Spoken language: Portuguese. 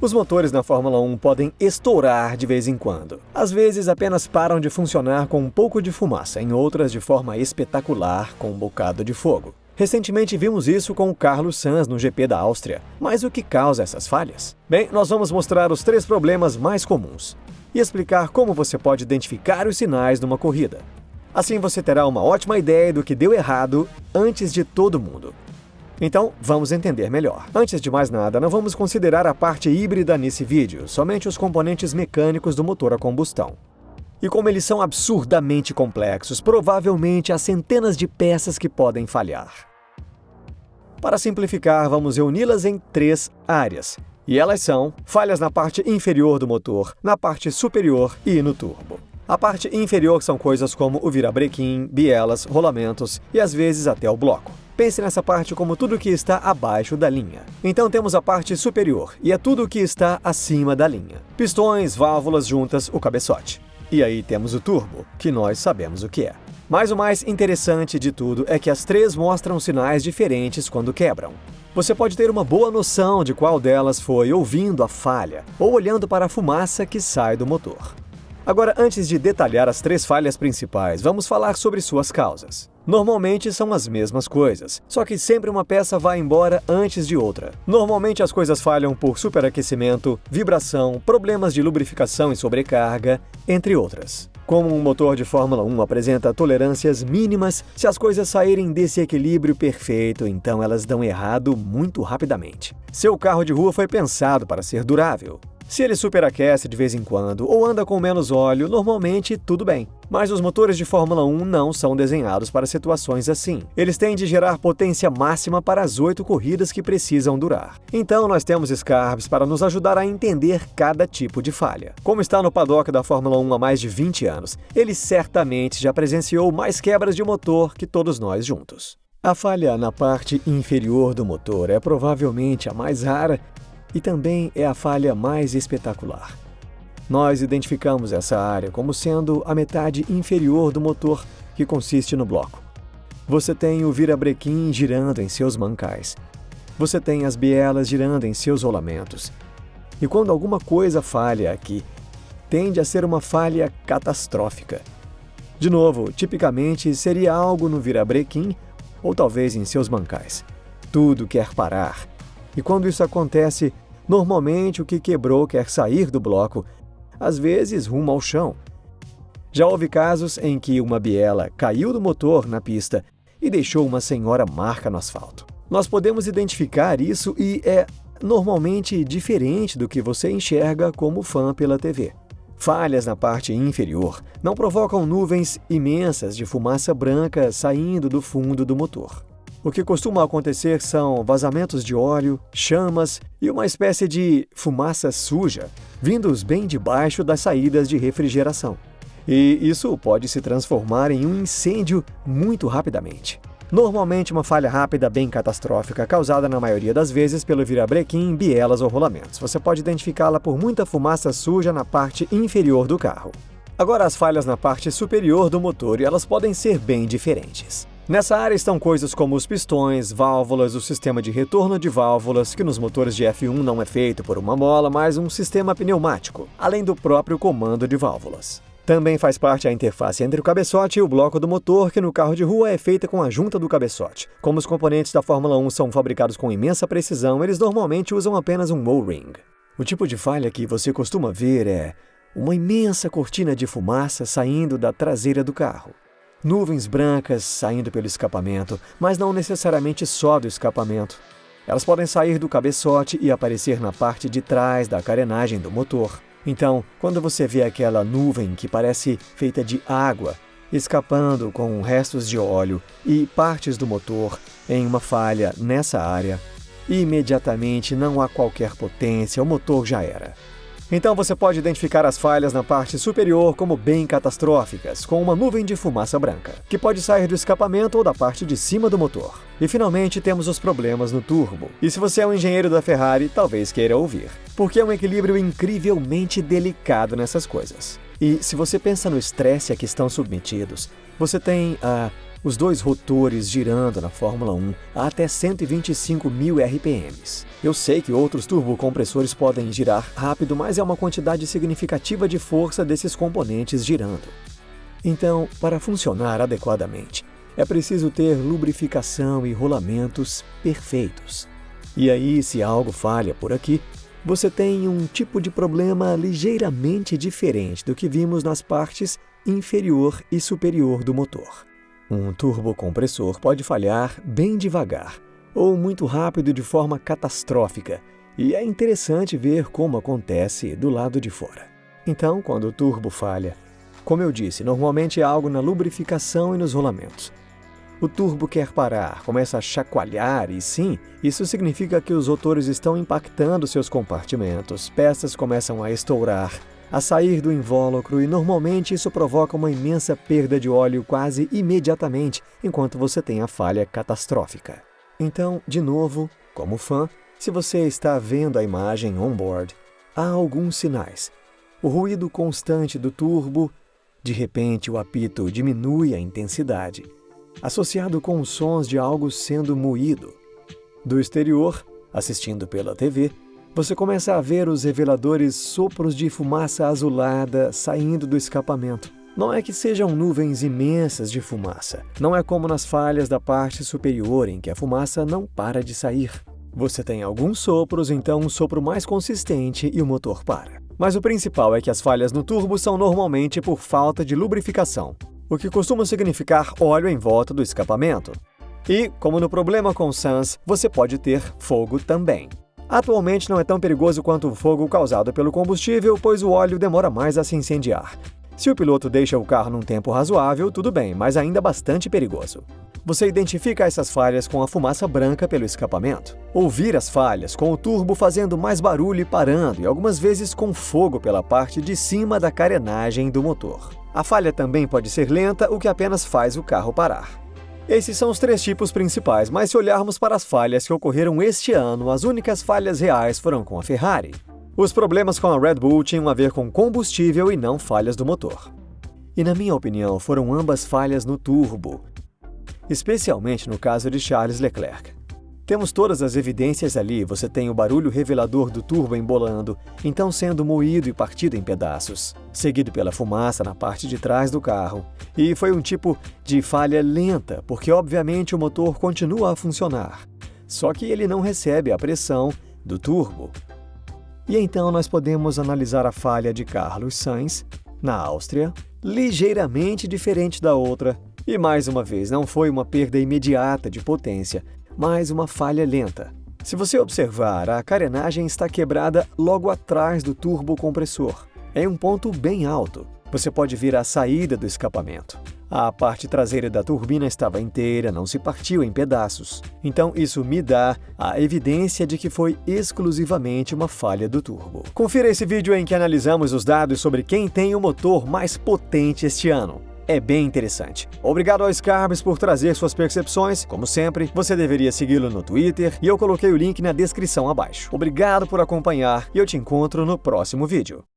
Os motores na Fórmula 1 podem estourar de vez em quando. Às vezes apenas param de funcionar com um pouco de fumaça, em outras de forma espetacular, com um bocado de fogo. Recentemente vimos isso com o Carlos Sainz no GP da Áustria. Mas o que causa essas falhas? Bem, nós vamos mostrar os 3 problemas mais comuns e explicar como você pode identificar os sinais numa corrida. Assim você terá uma ótima ideia do que deu errado antes de todo mundo. Então, vamos entender melhor. Antes de mais nada, não vamos considerar a parte híbrida nesse vídeo, somente os componentes mecânicos do motor a combustão. E como eles são absurdamente complexos, provavelmente há centenas de peças que podem falhar. Para simplificar, vamos reuni-las em 3 áreas. E elas são falhas na parte inferior do motor, na parte superior e no turbo. A parte inferior são coisas como o virabrequim, bielas, rolamentos e às vezes até o bloco. Pense nessa parte como tudo que está abaixo da linha. Então temos a parte superior, e é tudo o que está acima da linha. Pistões, válvulas juntas, o cabeçote. E aí temos o turbo, que nós sabemos o que é. Mas o mais interessante de tudo é que as 3 mostram sinais diferentes quando quebram. Você pode ter uma boa noção de qual delas foi ouvindo a falha ou olhando para a fumaça que sai do motor. Agora, antes de detalhar as 3 falhas principais, vamos falar sobre suas causas. Normalmente são as mesmas coisas, só que sempre uma peça vai embora antes de outra. Normalmente as coisas falham por superaquecimento, vibração, problemas de lubrificação e sobrecarga, entre outras. Como um motor de Fórmula 1 apresenta tolerâncias mínimas, se as coisas saírem desse equilíbrio perfeito, então elas dão errado muito rapidamente. Seu carro de rua foi pensado para ser durável. Se ele superaquece de vez em quando ou anda com menos óleo, normalmente tudo bem. Mas os motores de Fórmula 1 não são desenhados para situações assim. Eles têm de gerar potência máxima para as 8 corridas que precisam durar. Então nós temos Scarbs para nos ajudar a entender cada tipo de falha. Como está no paddock da Fórmula 1 há mais de 20 anos, ele certamente já presenciou mais quebras de motor que todos nós juntos. A falha na parte inferior do motor é provavelmente a mais rara e também é a falha mais espetacular. Nós identificamos essa área como sendo a metade inferior do motor, que consiste no bloco. Você tem o virabrequim girando em seus mancais. Você tem as bielas girando em seus rolamentos. E quando alguma coisa falha aqui, tende a ser uma falha catastrófica. De novo, tipicamente seria algo no virabrequim ou talvez em seus mancais. Tudo quer parar. E quando isso acontece, normalmente o que quebrou quer sair do bloco, às vezes rumo ao chão. Já houve casos em que uma biela caiu do motor na pista e deixou uma senhora marca no asfalto. Nós podemos identificar isso e é normalmente diferente do que você enxerga como fã pela TV. Falhas na parte inferior não provocam nuvens imensas de fumaça branca saindo do fundo do motor. O que costuma acontecer são vazamentos de óleo, chamas e uma espécie de fumaça suja, vindos bem debaixo das saídas de refrigeração. E isso pode se transformar em um incêndio muito rapidamente. Normalmente uma falha rápida bem catastrófica, causada na maioria das vezes pelo virabrequim, bielas ou rolamentos. Você pode identificá-la por muita fumaça suja na parte inferior do carro. Agora as falhas na parte superior do motor, e elas podem ser bem diferentes. Nessa área estão coisas como os pistões, válvulas, o sistema de retorno de válvulas, que nos motores de F1 não é feito por uma mola, mas um sistema pneumático, além do próprio comando de válvulas. Também faz parte a interface entre o cabeçote e o bloco do motor, que no carro de rua é feita com a junta do cabeçote. Como os componentes da Fórmula 1 são fabricados com imensa precisão, eles normalmente usam apenas um O-ring. O tipo de falha que você costuma ver é uma imensa cortina de fumaça saindo da traseira do carro. Nuvens brancas saindo pelo escapamento, mas não necessariamente só do escapamento. Elas podem sair do cabeçote e aparecer na parte de trás da carenagem do motor. Então, quando você vê aquela nuvem que parece feita de água, escapando com restos de óleo e partes do motor em uma falha nessa área, imediatamente não há qualquer potência, o motor já era. Então você pode identificar as falhas na parte superior como bem catastróficas, com uma nuvem de fumaça branca, que pode sair do escapamento ou da parte de cima do motor. E finalmente temos os problemas no turbo. E se você é um engenheiro da Ferrari, talvez queira ouvir, porque é um equilíbrio incrivelmente delicado nessas coisas. E se você pensa no estresse a que estão submetidos, você tem os dois rotores girando na Fórmula 1 a até 125.000 RPMs. Eu sei que outros turbocompressores podem girar rápido, mas é uma quantidade significativa de força desses componentes girando. Então, para funcionar adequadamente, é preciso ter lubrificação e rolamentos perfeitos. E aí, se algo falha por aqui, você tem um tipo de problema ligeiramente diferente do que vimos nas partes inferior e superior do motor. Um turbocompressor pode falhar bem devagar, ou muito rápido de forma catastrófica, e é interessante ver como acontece do lado de fora. Então, quando o turbo falha, como eu disse, normalmente é algo na lubrificação e nos rolamentos. O turbo quer parar, começa a chacoalhar e sim, isso significa que os rotores estão impactando seus compartimentos, peças começam a estourar, a sair do invólucro e normalmente isso provoca uma imensa perda de óleo quase imediatamente enquanto você tem a falha catastrófica. Então, de novo, como fã, se você está vendo a imagem on-board, há alguns sinais. O ruído constante do turbo, de repente o apito diminui a intensidade, associado com os sons de algo sendo moído. Do exterior, assistindo pela TV, você começa a ver os reveladores sopros de fumaça azulada saindo do escapamento. Não é que sejam nuvens imensas de fumaça. Não é como nas falhas da parte superior em que a fumaça não para de sair. Você tem alguns sopros, então um sopro mais consistente e o motor para. Mas o principal é que as falhas no turbo são normalmente por falta de lubrificação, o que costuma significar óleo em volta do escapamento. E, como no problema com o Suns, você pode ter fogo também. Atualmente não é tão perigoso quanto o fogo causado pelo combustível, pois o óleo demora mais a se incendiar. Se o piloto deixa o carro num tempo razoável, tudo bem, mas ainda bastante perigoso. Você identifica essas falhas com a fumaça branca pelo escapamento. Ouvir as falhas com o turbo fazendo mais barulho e parando, e algumas vezes com fogo pela parte de cima da carenagem do motor. A falha também pode ser lenta, o que apenas faz o carro parar. Esses são os 3 tipos principais, mas se olharmos para as falhas que ocorreram este ano, as únicas falhas reais foram com a Ferrari. Os problemas com a Red Bull tinham a ver com combustível e não falhas do motor. E na minha opinião, foram ambas falhas no turbo, especialmente no caso de Charles Leclerc. Temos todas as evidências ali, você tem o barulho revelador do turbo embolando, então sendo moído e partido em pedaços, seguido pela fumaça na parte de trás do carro. E foi um tipo de falha lenta, porque obviamente o motor continua a funcionar, só que ele não recebe a pressão do turbo. E então nós podemos analisar a falha de Carlos Sainz, na Áustria, ligeiramente diferente da outra, e mais uma vez não foi uma perda imediata de potência, mas uma falha lenta. Se você observar, a carenagem está quebrada logo atrás do turbocompressor, em um ponto bem alto. Você pode ver a saída do escapamento. A parte traseira da turbina estava inteira, não se partiu em pedaços. Então isso me dá a evidência de que foi exclusivamente uma falha do turbo. Confira esse vídeo em que analisamos os dados sobre quem tem o motor mais potente este ano. É bem interessante. Obrigado ao Scarbs por trazer suas percepções. Como sempre, você deveria segui-lo no Twitter e eu coloquei o link na descrição abaixo. Obrigado por acompanhar e eu te encontro no próximo vídeo.